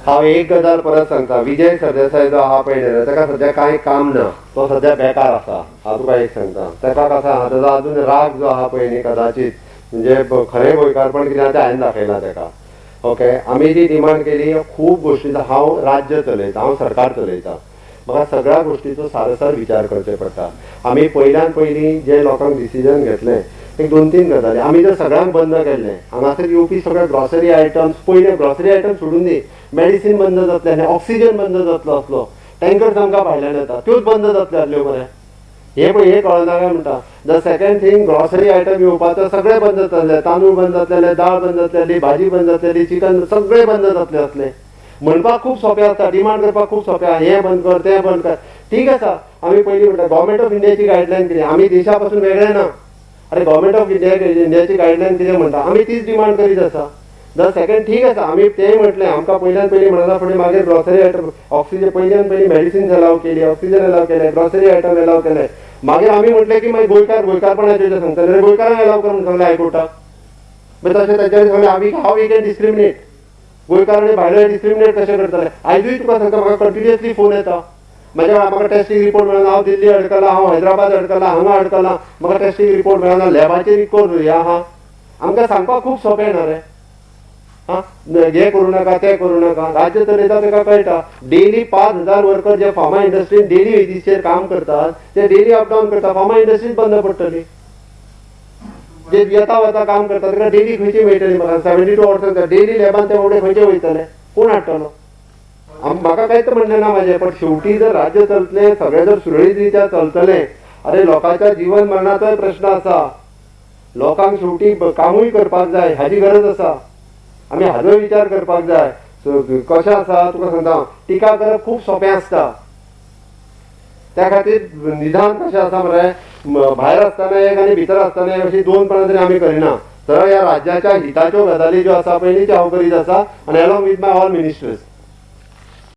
हांव एक गजाल परत सांगता, विजय सरदेसाय जो आहा पळय ताका सध्या कांय काम ना, तो सध्या बेकार आसा. हांव तुका एक सांगता, ताका कसो आहा ताजो अजून राग जो आहा पळय न्ही कदाचित म्हणजे खरें गोंयकारपण कितें तें हांवें दाखयलां ताका. ओके, आमी जी डिमांड केली खूब गोश्टी. हांव राज्य चलयता, हांव सरकार चलयता, म्हाका सगळ्या गोश्टीचो सारसर विचार करचे पडटा. आमी पयल्यान पयलीं जे लोकांक डिसिजन घेतलें एक 2-3 गजाली आमी जर सगळ्यांक बंद केल्लें, हांगासर येवपी सगळे ग्रॉसरी आयटम्स, पयले ग्रॉसरी आयटम सोडून दी, मेडिसीन बंद जातले, ऑक्सिजन बंद जातलो असलो, टँकर्स आमकां भायल्यान येता त्योच बंद जातल्यो आसल्यो मरे. हे पळय हे कळना काय म्हणटा. The second thing, grocery item येवपाचो सगळे बंद जातले, तांदूळ बंद जातले, दाळ बंद जातली, भाजी बंद जातली, चिकन सगळे बंद जातले असले. म्हणपाक खूब सोंपें आसता, डिमांड करपाक खूब सोंपें आहा, हें बंद कर तें बंद कर. ठीक आसा, आमी पयलीं म्हणटा गव्हर्मेंट ऑफ इंडियाची गायडलायन कितें, आमी देशा पासून वेगळे ना. अरे गव्हर्मेंट ऑफ इंडियाची गायडलायन कितें म्हणटा आमी तीच डिमांड करीत आसा. द सेकंड ठीक आसा, आमी तें म्हटलें आमकां पयल्यान पयलीं म्हणना फुडें मागीर ग्रॉसरी आयटम ऑक्सिजन पयल्यान पयलीं मेडिसिन्स अलाव केली, ऑक्सिजन अलाव केले, ग्रॉसरी आयटम अलाव केले. मागीर आमी म्हटलें की मागीर गोंयकारपणाचें सांगतले, गोंयकारांक अलाव कर म्हणून सांगलें हायकोर्टाक. मागीर तशें ताच्या सांगलें हांव वी कॅन डिस्क्रिमिनेट, गोंयकार भायले डिस्क्रिमिनेट कशें करतले. आयजूय तुका सांगता म्हाका कंटिन्युअसली फोन येता, म्हाका टेस्टींग रिपोर्ट मेळना, हांव दिल्ली अडकला, हांव हैदराबाद अडकला, हांगा अडकला, म्हाका टेस्टींग रिपोर्ट मेळना, लॅबाचेर रिपोर्ट हें आहा. आमकां सांगपाक खूब सोंपें ना रे. हे करूं नाका तें करूं नाका. राज्य चलयता ताका कळटा. डेली 5,000 वर्कर जे फार्मा इंडस्ट्रीन डेली वेजीसचेर काम करतात ते डेली अपडाऊन करतात. फार्मा इंडस्ट्रीज बंद पडटली. जे येता वता काम करतात ताका डेली खंयची मेळटली. म्हाका 72 अवर्स डेली लॅबान ते एवढे खंयचे वयतले, कोण हाडटलो. म्हाका कांयच म्हणलें ना म्हाजें, पण शेवटी जर राज्य चलतलें, सगळें जर सुरळीत रित्या चलतलें, अरे लोकांच्या जीवन मरणाचोय प्रश्न आसा. लोकांक शेवटी कामूय करपाक जाय, हाची गरज आसा. आमी हाजो विचार करपाक जाय. कशें आसा तुका सांगता, टिका करप खूब सोंपें आसता. त्या खातीर निदान कशें आसा मरे, भायर आसतना एक आनी भितर आसतना एक अशी 2 तरी आमी करिना. तर ह्या राज्याच्या हिताच्यो गजाली ज्यो आसा पळय न्ही त्यो हांव करीत आसा, आनी along with my all ministers.